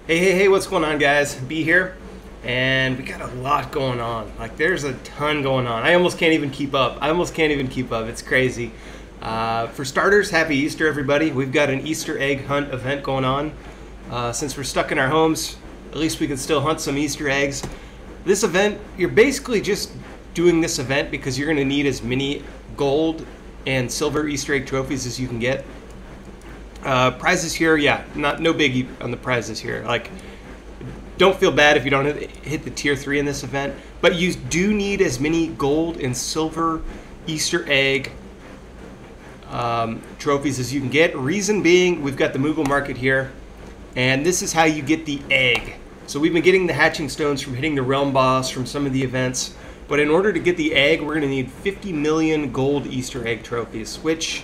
Hey, what's going on, guys? B here, and we got a lot going on. Like, there's a ton going on. I almost can't even keep up. It's crazy. For starters, happy Easter, everybody. We've got an Easter egg hunt event going on. Since we're stuck in our homes, at least we can still hunt some Easter eggs. This event, you're basically just doing this event because you're going to need as many gold and silver Easter egg trophies as you can get. Prizes here, yeah, no biggie on the prizes here. Like, don't feel bad if you don't hit the tier 3 in this event, but you do need as many gold and silver Easter egg trophies as you can get. Reason being, we've got the Moogle market here, and this is how you get the egg. So we've been getting the hatching stones from hitting the realm boss from some of the events, but in order to get the egg, we're going to need 50 million gold Easter egg trophies, which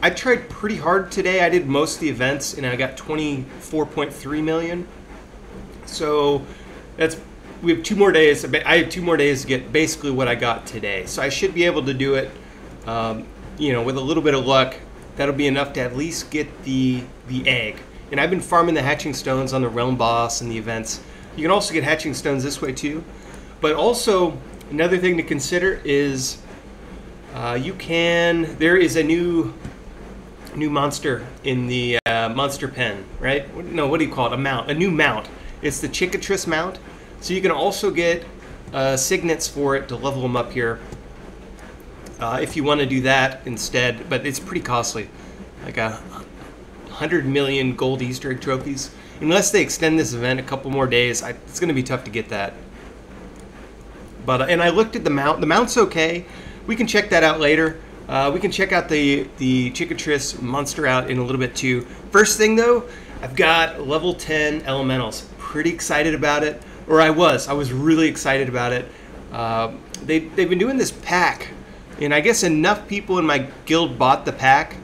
I tried pretty hard today. I did most of the events and I got 24.3 million. So we have 2 more days. I have 2 more days to get basically what I got today. So I should be able to do it, with a little bit of luck. That'll be enough to at least get the egg. And I've been farming the hatching stones on the realm boss and the events. You can also get hatching stones this way too. But also, another thing to consider is there is a new monster in the monster pen, right? No, what do you call it? A new mount. It's the Chickatrice mount. So you can also get signets for it to level them up here if you want to do that instead, but it's pretty costly. Like 100 million gold Easter egg trophies. Unless they extend this event a couple more days, it's going to be tough to get that. But and I looked at the mount. The mount's okay. We can check that out later. We can check out the Chickatrice monster out in a little bit too. First thing though, I've got level 10 elementals. Pretty excited about it, or I was really excited about it. They've been doing this pack, and I guess enough people in my guild bought the pack.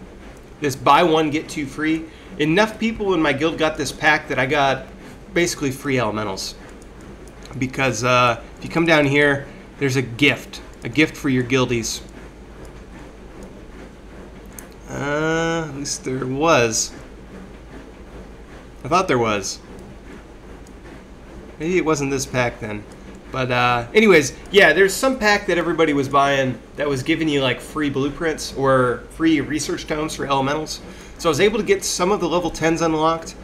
This buy one get 2 free. Enough people in my guild got this pack that I got basically free elementals. Because if you come down here, there's a gift for your guildies. At least there was. I thought there was. Maybe it wasn't this pack then. But anyways, yeah, there's some pack that everybody was buying that was giving you like free blueprints or free research tomes for elementals. So I was able to get some of the level 10s unlocked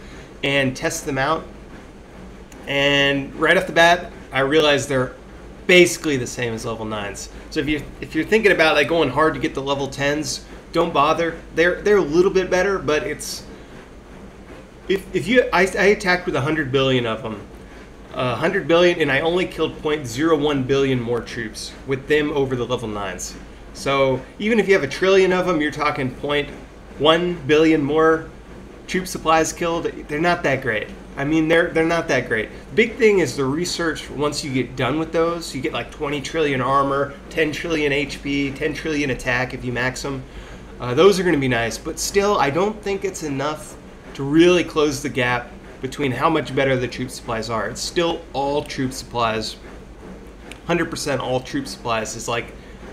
and test them out. And right off the bat, I realized they're basically the same as level 9s. So if you're thinking about like going hard to get the level 10s, don't bother. They're a little bit better, but it's I attacked with 100 billion of them, 100 billion, and I only killed 0.01 billion more troops with them over the level 9s. So even if you have 1 trillion of them, you're talking 0.1 billion more troop supplies killed. They're not that great. I mean, they're not that great. The big thing is the research. Once you get done with those, you get like 20 trillion armor, 10 trillion HP, 10 trillion attack if you max them. Those are going to be nice, but still, I don't think it's enough to really close the gap between how much better the troop supplies are. It's still all troop supplies. 100% all troop supplies is like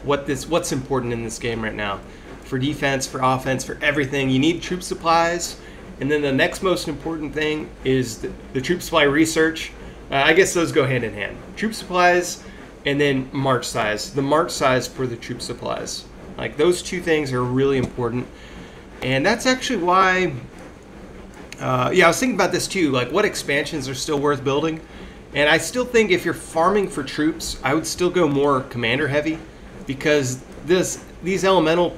what's important in this game right now. For defense, for offense, for everything, you need troop supplies. And then the next most important thing is the troop supply research. I guess those go hand in hand. Troop supplies and then march size. The march size for the troop supplies. Like, those 2 things are really important. And that's actually why, I was thinking about this too. Like, what expansions are still worth building? And I still think if you're farming for troops, I would still go more commander heavy. Because these elemental,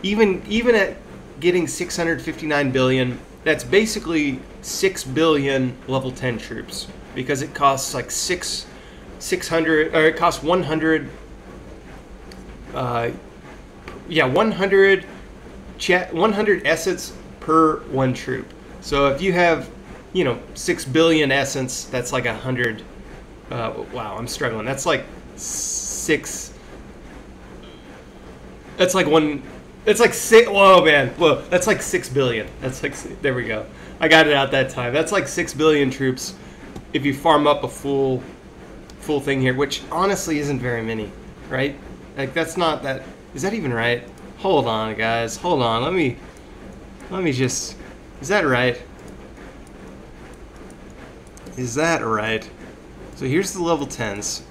even at getting 659 billion, that's basically 6 billion level 10 troops, because it costs like 600, or it costs 100 100 essence per 1 troop. So if you have 6 billion essence, that's like 100. Wow, I'm struggling. That's like 6. That's like 1. It's like 6. Whoa, man. Whoa, that's like 6 billion. That's like, there we go. I got it out that time. That's like 6 billion troops if you farm up a full thing here, which honestly isn't very many, right? Like, that's not that. Is that even right? Hold on, guys. Hold on. Let me just. Is that right? Is that right? So here's the level 10s.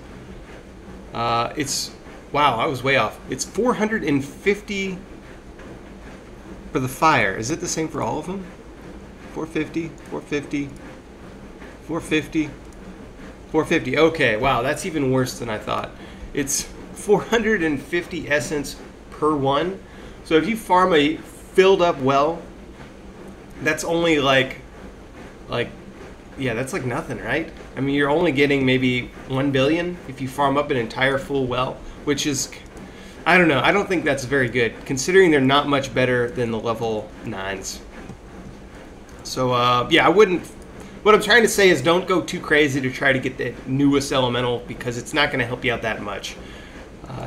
It's, wow, I was way off. It's 450 for the fire. Is it the same for all of them? 450, 450, 450, 450. Okay, wow, that's even worse than I thought. It's 450 essence per one. So if you farm a filled up well, that's only like, yeah, that's like nothing, right? I mean, you're only getting maybe 1 billion if you farm up an entire full well, which is, I don't know. I don't think that's very good, considering they're not much better than the level 9s. So, yeah, I wouldn't, what I'm trying to say is don't go too crazy to try to get the newest elemental, because it's not going to help you out that much.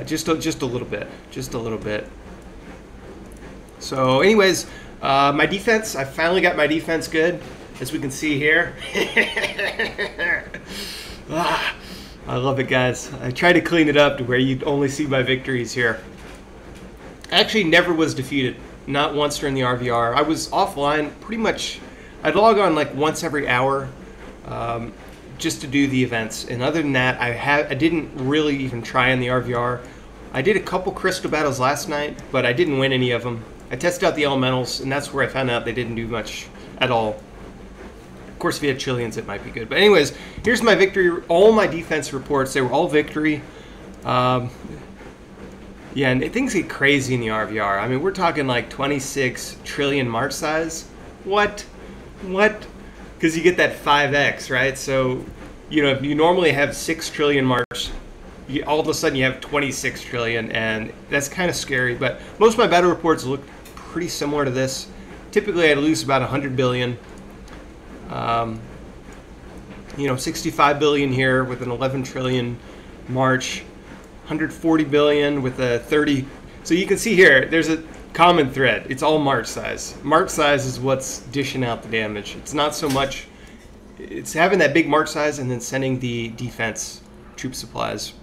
Just a little bit. Just a little bit. So, anyways, my defense, I finally got my defense good, as we can see here. I love it, guys. I try to clean it up to where you only see my victories here. I actually never was defeated, not once during the RVR. I was offline pretty much. I'd log on like once every hour just to do the events. And other than that, I didn't really even try in the RVR. I did a couple crystal battles last night, but I didn't win any of them. I tested out the elementals, and that's where I found out they didn't do much at all. Of course, if you had Chileans, it might be good. But anyways, here's my victory. All my defense reports, they were all victory. Yeah, and things get crazy in the RVR. I mean, we're talking like 26 trillion march size. What? What? Because you get that 5x, right? So, you know, if you normally have 6 trillion march, all of a sudden you have 26 trillion, and that's kind of scary. But most of my battle reports look pretty similar to this. Typically, I'd lose about 100 billion. You know, 65 billion here with an 11 trillion march, 140 billion with a 30. So you can see here, there's a common thread. It's all march size. March size is what's dishing out the damage. It's not so much, it's having that big march size and then sending the defense troop supplies.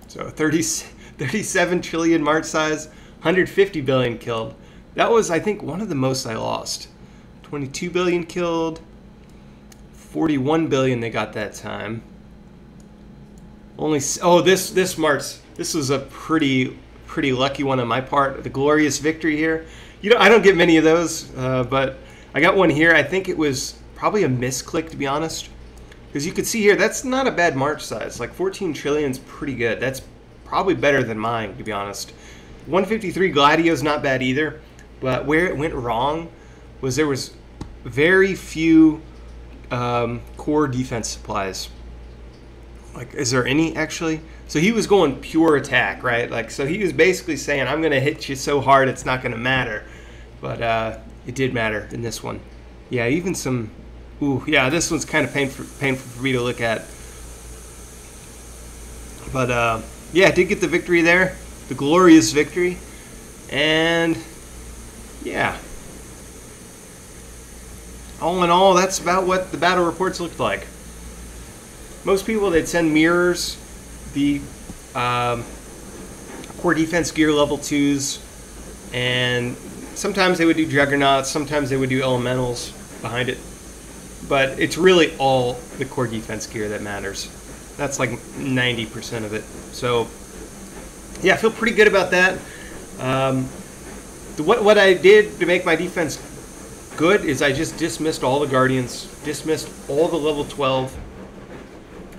So 37 trillion march size, 150 billion killed. That was, I think, one of the most I lost. 22 billion killed, 41 billion they got that time. Only, oh, this march, this was a pretty lucky one on my part. The glorious victory here. You know, I don't get many of those, but I got one here. I think it was probably a misclick, to be honest, because you could see here that's not a bad march size. Like 14 trillion is pretty good. That's probably better than mine, to be honest. 153 Gladio's not bad either, but where it went wrong was there was very few core defense supplies. Like, is there any actually? So he was going pure attack, right? Like, so he was basically saying, I'm going to hit you so hard it's not going to matter. But it did matter in this one. Yeah, even some, ooh, yeah, this one's kind of painful for me to look at. But yeah, I did get the victory there, the glorious victory. And yeah, all in all, that's about what the battle reports looked like. Most people, they'd send mirrors, the core defense gear level 2s, and sometimes they would do juggernauts, sometimes they would do elementals behind it. But it's really all the core defense gear that matters. That's like 90% of it. So yeah, I feel pretty good about that. What I did to make my defense good is I just dismissed all the guardians, dismissed all the level 12.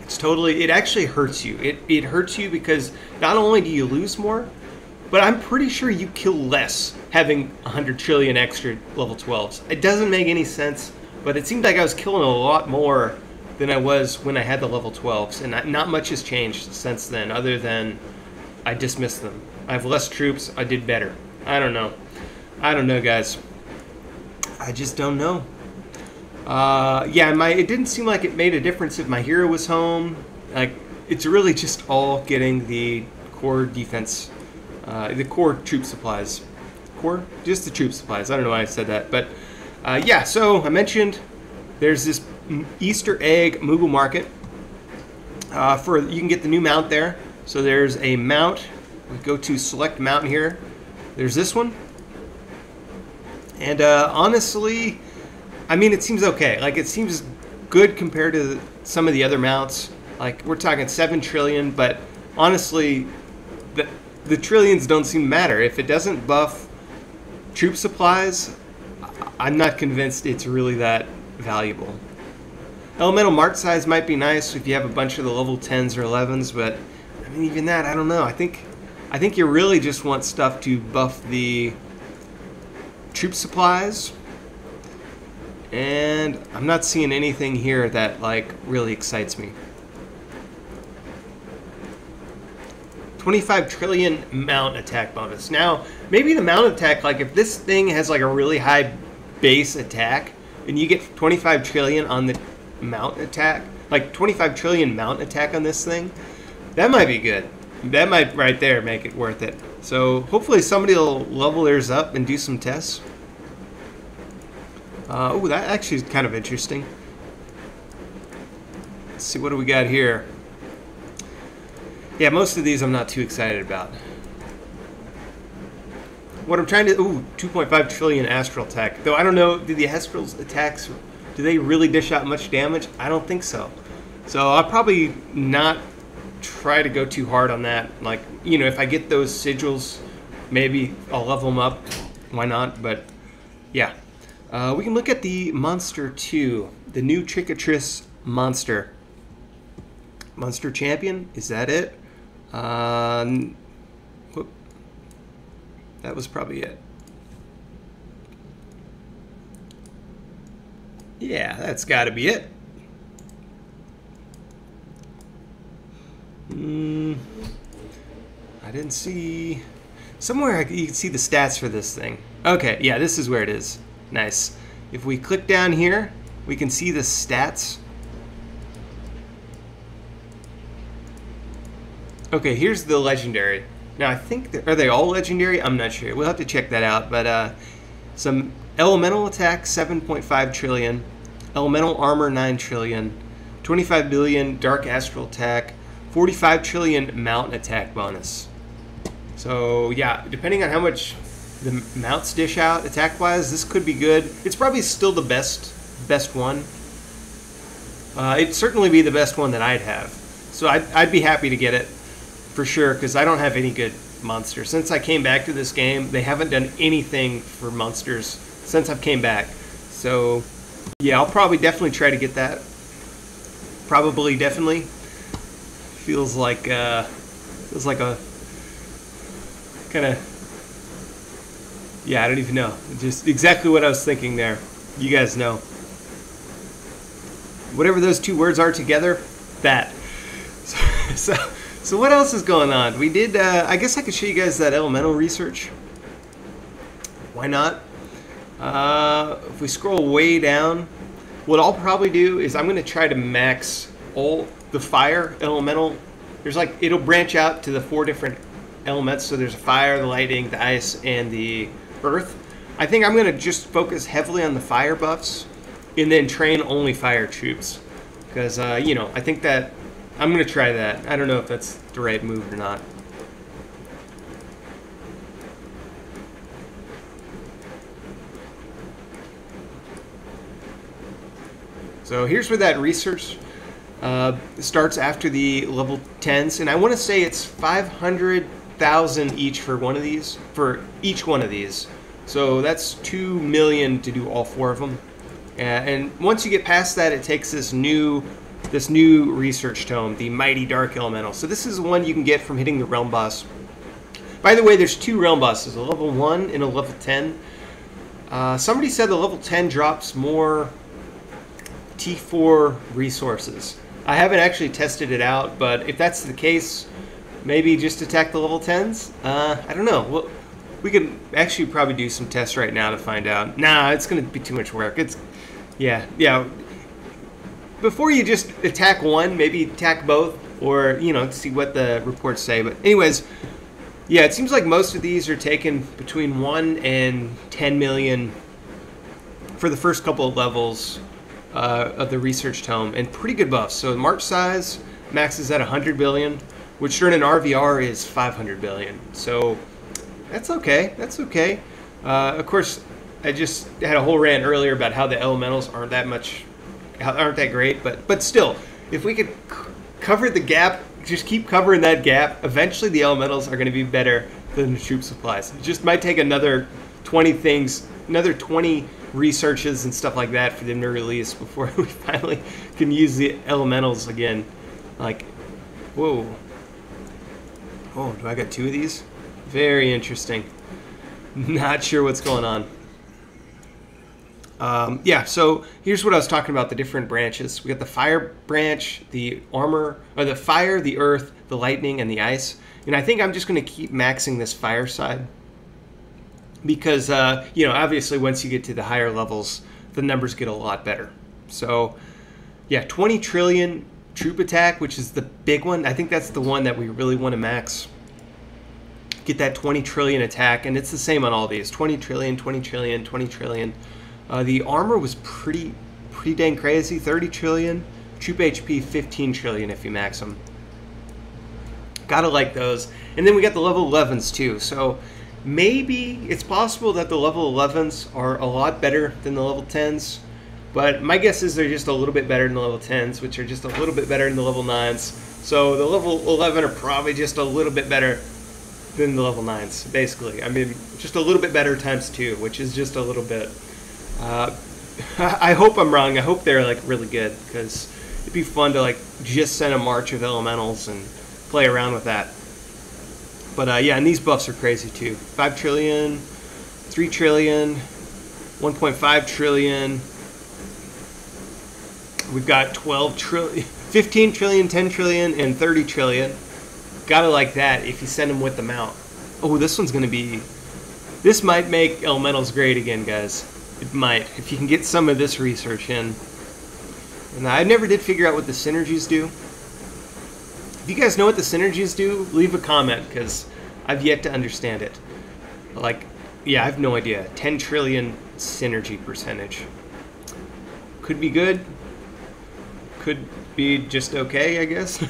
It's totally, it actually hurts you. It hurts you because not only do you lose more, but I'm pretty sure you kill less having 100 trillion extra level 12s. It doesn't make any sense, but it seemed like I was killing a lot more than I was when I had the level 12s, and not much has changed since then, other than I dismissed them. I have less troops, I did better. I don't know. I don't know, guys. I just don't know. Yeah, it didn't seem like it made a difference if my hero was home. Like, it's really just all getting the core defense, the core troop supplies. Core? Just the troop supplies. I don't know why I said that. But, yeah, so I mentioned there's this Easter egg Moogle market. You can get the new mount there. So there's a mount. We go to select mount here. There's this one. And honestly, I mean, it seems okay. Like, it seems good compared to some of the other mounts. Like, we're talking 7 trillion, but honestly, the trillions don't seem to matter. If it doesn't buff troop supplies, I'm not convinced it's really that valuable. Elemental mark size might be nice if you have a bunch of the level 10s or 11s, but I mean, even that, I don't know. I think you really just want stuff to buff the troop supplies, and I'm not seeing anything here that like really excites me. 25 trillion mount attack bonus. Now, maybe the mount attack, like if this thing has like a really high base attack and you get 25 trillion on the mount attack, like 25 trillion mount attack on this thing, that might be good. That might right there make it worth it. So hopefully somebody will level theirs up and do some tests. Oh, that actually is kind of interesting. Let's see, what do we got here? Yeah, most of these I'm not too excited about. What I'm trying to... Ooh, 2.5 trillion astral attack. Though I don't know, do the astral's attacks, do they really dish out much damage? I don't think so. So I'll probably not try to go too hard on that. Like, you know, if I get those sigils, maybe I'll level them up. Why not? But, yeah. We can look at the Monster 2. The new Chickatrice monster. Monster Champion? Is that it? Whoop. That was probably it. Yeah, that's got to be it. I didn't see... Somewhere you can see the stats for this thing. Okay, yeah, this is where it is. Nice. If we click down here, we can see the stats. Okay, here's the legendary. Now, I think... Are they all legendary? I'm not sure. We'll have to check that out. But some elemental attack, 7.5 trillion. Elemental armor, 9 trillion. 25 billion dark astral attack. 45 trillion mount attack bonus. So, yeah, depending on how much the mounts dish out attack-wise, this could be good. It's probably still the best one. It'd certainly be the best one that I'd have. So I'd be happy to get it, for sure, because I don't have any good monsters. Since I came back to this game, they haven't done anything for monsters since I've came back. So, yeah, I'll probably definitely try to get that. Probably, definitely. Feels like a kind of... Yeah, I don't even know. Just exactly what I was thinking there. You guys know. Whatever those two words are together, that. So what else is going on? We did, I guess I could show you guys that elemental research. Why not? If we scroll way down, what I'll probably do is I'm going to try to max all the fire elemental. There's like, it'll branch out to the 4 different elements. So there's fire, the lightning, the ice, and the earth. I think I'm going to just focus heavily on the fire buffs and then train only fire troops. Because, you know, I think that I'm going to try that. I don't know if that's the right move or not. So here's where that research starts after the level 10s. And I want to say it's 500,000 each for one of these, for each one of these. So that's 2 million to do all 4 of them. And once you get past that, it takes this new research tome, the Mighty Dark Elemental. So this is one you can get from hitting the realm boss. By the way, there's 2 realm bosses, a level 1 and a level 10. Somebody said the level 10 drops more T4 resources. I haven't actually tested it out, but if that's the case, maybe just attack the level 10s? I don't know. Well, we could actually probably do some tests right now to find out. Nah, it's going to be too much work. Yeah. Before you just attack one, maybe attack both, or, you know, see what the reports say. But anyways, yeah, it seems like most of these are taken between 1 and 10 million for the first couple of levels of the research tome, and pretty good buffs. So march size maxes at 100 billion, which during an RVR is 500 billion. So that's okay. That's okay. Of course, I just had a whole rant earlier about how the elementals aren't that great, but still, if we could cover the gap, just keep covering that gap, eventually the elementals are going to be better than the troop supplies. It just might take another 20 things, another 20 researches and stuff like that for them to release before we finally can use the elementals again. Like, whoa. Oh, do I got 2 of these? Very interesting. Not sure what's going on. Yeah, so here's what I was talking about, the different branches. We got the fire branch, the armor, or the fire, the earth, the lightning, and the ice. And I think I'm just going to keep maxing this fire side. Because, you know, obviously once you get to the higher levels, the numbers get a lot better. So, yeah, 20 trillion troop attack, which is the big one. I think that's the one that we really want to max. Get that 20 trillion attack, and it's the same on all these. 20 trillion, 20 trillion, 20 trillion. The armor was pretty dang crazy. 30 trillion. Troop HP, 15 trillion if you max them. Gotta like those. And then we got the level 11s too. So maybe it's possible that the level 11s are a lot better than the level 10s. But my guess is they're just a little bit better than the level 10s, which are just a little bit better than the level 9s. So the level 11 are probably just a little bit better than the level 9s, basically. I mean, just a little bit better times 2, which is just a little bit. I hope I'm wrong. I hope they're like really good, because it'd be fun to like just send a march of elementals and play around with that. But yeah, and these buffs are crazy too. 5 trillion, 3 trillion, 1.5 trillion. We've got 12 trillion, 15 trillion, 10 trillion, and 30 trillion. Gotta like that if you send them with the mount. Oh, this one's gonna be. This might make elementals great again, guys. It might, if you can get some of this research in. And I never did figure out what the synergies do. If you guys know what the synergies do, leave a comment, because I've yet to understand it. Like, yeah, I have no idea. 10 trillion synergy percentage. Could be good. Could be just okay, I guess.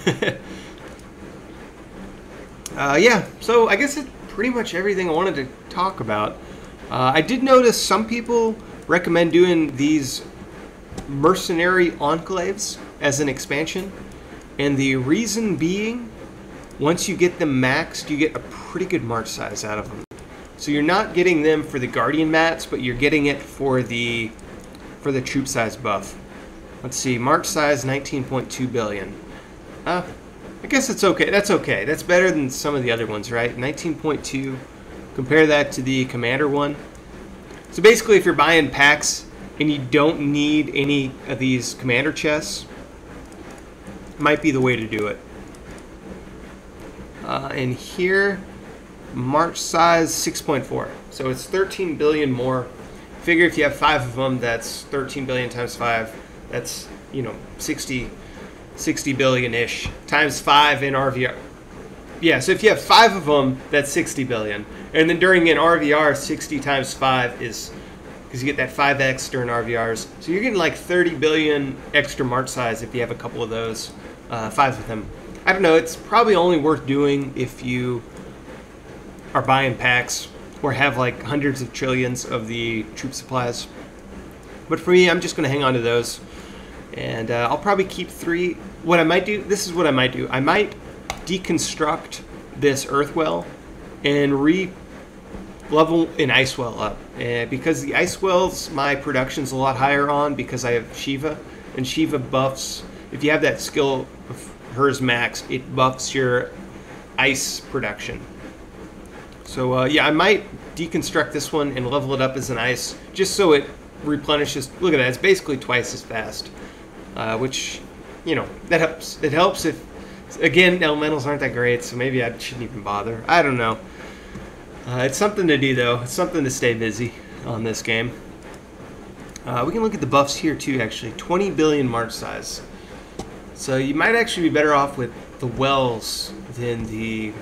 Yeah, so I guess it's pretty much everything I wanted to talk about. I did notice some people recommend doing these mercenary enclaves as an expansion, and the reason being, once you get them maxed, you get a pretty good march size out of them. So you're not getting them for the guardian mats, but you're getting it for the troop size buff. Let's see, march size 19.2 billion. I guess it's okay. That's okay. That's better than some of the other ones, right? 19.2. Compare that to the commander one. So basically, if you're buying packs and you don't need any of these commander chests, might be the way to do it. And here, march size 6.4. So it's 13 billion more. Figure if you have 5 of them, that's 13 billion times 5. That's, you know, 60 billion-ish times 5 in RVR. Yeah, so if you have 5 of them, that's 60 billion. And then during an RVR, 60 times 5 is, because you get that 5x during RVRs. So you're getting like 30 billion extra march size if you have a couple of those, 5 of them. I don't know, it's probably only worth doing if you are buying packs or have like hundreds of trillions of the troop supplies. But for me, I'm just going to hang on to those. And I'll probably keep 3. What I might do, this is what I might do. I might deconstruct this earth well and level an ice well up. Because the ice wells, my production's a lot higher on because I have Shiva. And Shiva buffs, if you have that skill of hers max, it buffs your ice production. So yeah, I might deconstruct this one and level it up as an ice, just so it replenishes. Look at that, it's basically twice as fast. Which, you know, that helps. It helps if, again, elementals aren't that great, so maybe I shouldn't even bother. I don't know. It's something to do, though. It's something to stay busy on this game. We can look at the buffs here, too, actually. 20 billion march size. So you might actually be better off with the wells than the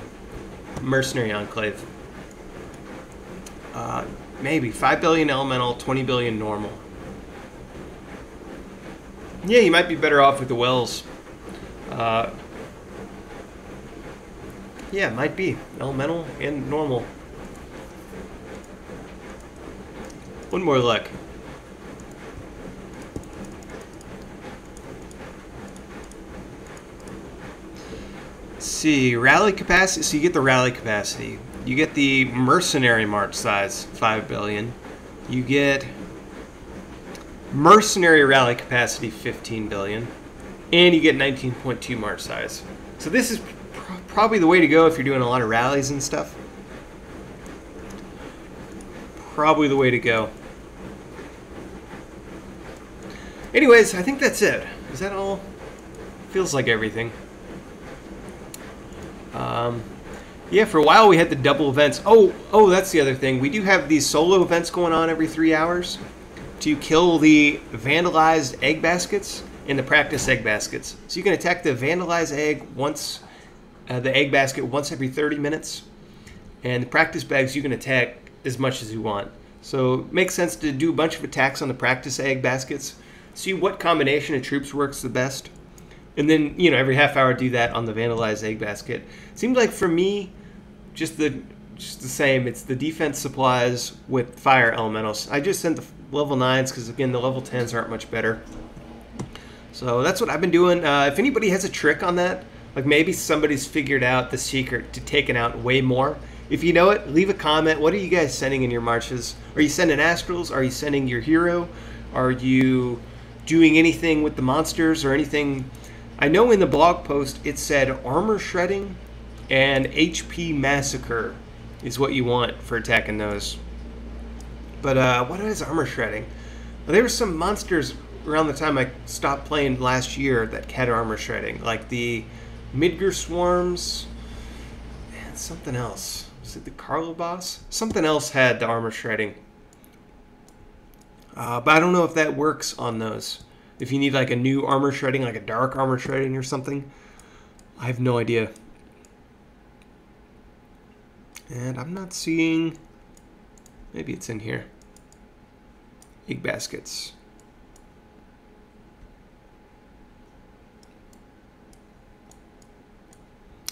mercenary enclave. Maybe 5 billion elemental, 20 billion normal. Yeah, you might be better off with the wells. Yeah, might be. Elemental and normal. One more look. Let's see, rally capacity. So you get the rally capacity. You get the mercenary march size, 5 billion. You get mercenary rally capacity, 15 billion. And you get 19.2 march size. So this is probably the way to go if you're doing a lot of rallies and stuff. Probably the way to go. Anyways, I think that's it. Is that all? Feels like everything. Yeah, for a while we had the double events. Oh, that's the other thing. We do have these solo events going on every 3 hours to kill the vandalized egg baskets and the practice egg baskets. So you can attack the vandalized egg once, the egg basket once every 30 minutes, and the practice bags you can attack as much as you want. So it makes sense to do a bunch of attacks on the practice egg baskets, see what combination of troops works the best, and then, you know, every half hour do that on the vandalized egg basket. Seems like for me, just the same. It's the defense supplies with fire elementals. I just sent the level 9s because, again, the level 10s aren't much better. So that's what I've been doing. If anybody has a trick on that, like maybe somebody's figured out the secret to taking out way more. If you know it, leave a comment. What are you guys sending in your marches? Are you sending astrals? Are you sending your hero? Are you doing anything with the monsters or anything? I know in the blog post it said armor shredding and HP massacre is what you want for attacking those. But what is armor shredding? Well, there were some monsters around the time I stopped playing last year that had armor shredding, like the Midgar swarms and something else. Was it the Carlo boss? Something else had the armor shredding. But I don't know if that works on those. If you need like a new armor shredding, like a dark armor shredding or something, I have no idea. And I'm not seeing, maybe it's in here. Egg baskets.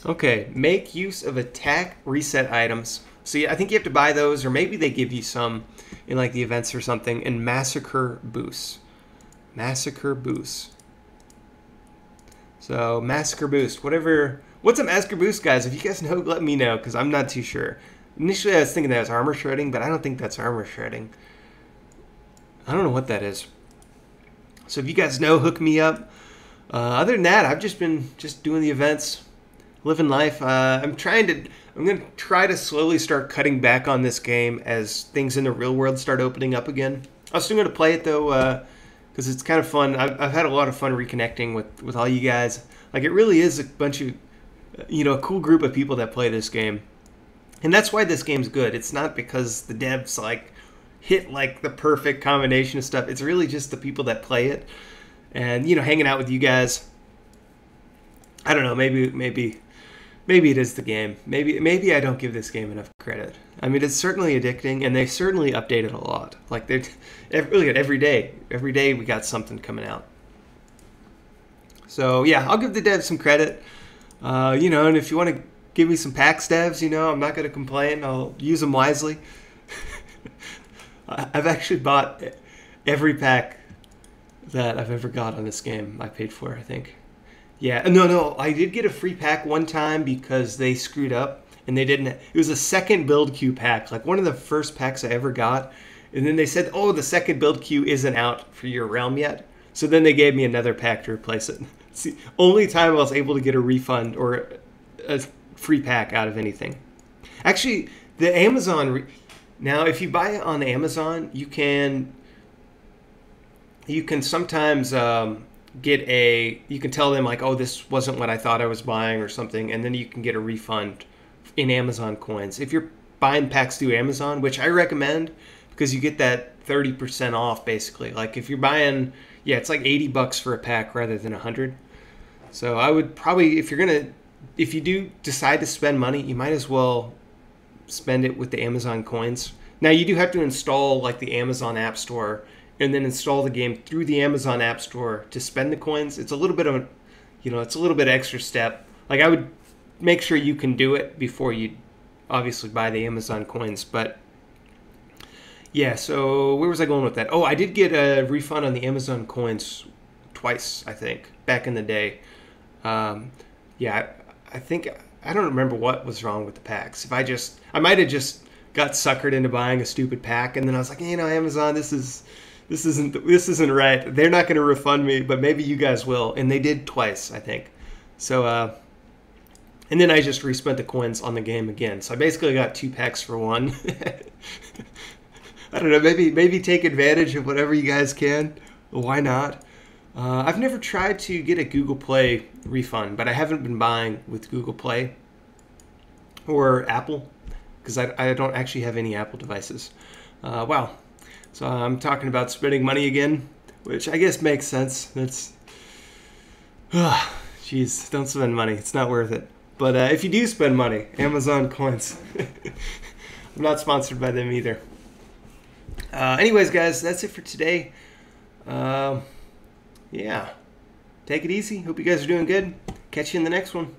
Okay, make use of attack reset items. So yeah, I think you have to buy those, or maybe they give you some in like the events or something, and massacre boosts. Massacre boost. So massacre boost, whatever. What's a massacre boost, guys? If you guys know, let me know, because I'm not too sure. Initially, I was thinking that was armor shredding, but I don't think that's armor shredding. I don't know what that is. So if you guys know, hook me up. Other than that, I've just been doing the events, living life. I'm going to try to slowly start cutting back on this game as things in the real world start opening up again. I'm still going to play it though, because it's kind of fun. I've had a lot of fun reconnecting with all you guys. Like, it really is a bunch of, you know, a cool group of people that play this game. And that's why this game's good. It's not because the devs like hit like the perfect combination of stuff. It's really just the people that play it, and, you know, hanging out with you guys. I don't know, maybe it is the game. Maybe I don't give this game enough credit. I mean, it's certainly addicting, and they certainly update it a lot. Like, they really every day we got something coming out. So yeah, I'll give the devs some credit. You know, and if you want to give me some packs, devs, you know, I'm not going to complain. I'll use them wisely. I've actually bought every pack that I've ever got on this game. I paid for, I think. Yeah, no, I did get a free pack one time because they screwed up and they didn't. It was a second build queue pack, like one of the first packs I ever got. And then they said, oh, the second build queue isn't out for your realm yet. So then they gave me another pack to replace it. It's the only time I was able to get a refund or a free pack out of anything. Actually, the Amazon, now if you buy it on Amazon, you can sometimes you can tell them like, oh, this wasn't what I thought I was buying or something, and then you can get a refund in Amazon coins. If you're buying packs through Amazon, which I recommend, because you get that 30% off basically. Like if you're buying, yeah, it's like $80 for a pack rather than 100. So I would probably, if you do decide to spend money, you might as well spend it with the Amazon coins. Now you do have to install like the Amazon App Store and then install the game through the Amazon App Store to spend the coins. It's a little bit of it's a little bit extra step. Like, I would make sure you can do it before you obviously buy the Amazon coins. But Yeah, so where was I going with that? Oh, I did get a refund on the Amazon coins twice, I think, back in the day. Um, yeah, I think I don't remember what was wrong with the packs. I might have just got suckered into buying a stupid pack, and then I was like, Amazon, this isn't right. They're not going to refund me, but maybe you guys will, and they did twice, I think. So, and then I just respent the coins on the game again. So I basically got 2 packs for 1. I don't know. Maybe take advantage of whatever you guys can. Why not? I've never tried to get a Google Play refund, but I haven't been buying with Google Play or Apple because I don't actually have any Apple devices. Wow. So I'm talking about spending money again, which I guess makes sense. That's, jeez, don't spend money. It's not worth it. But if you do spend money, Amazon coins. I'm not sponsored by them either. Anyways, guys, that's it for today. Yeah. Take it easy. Hope you guys are doing good. Catch you in the next one.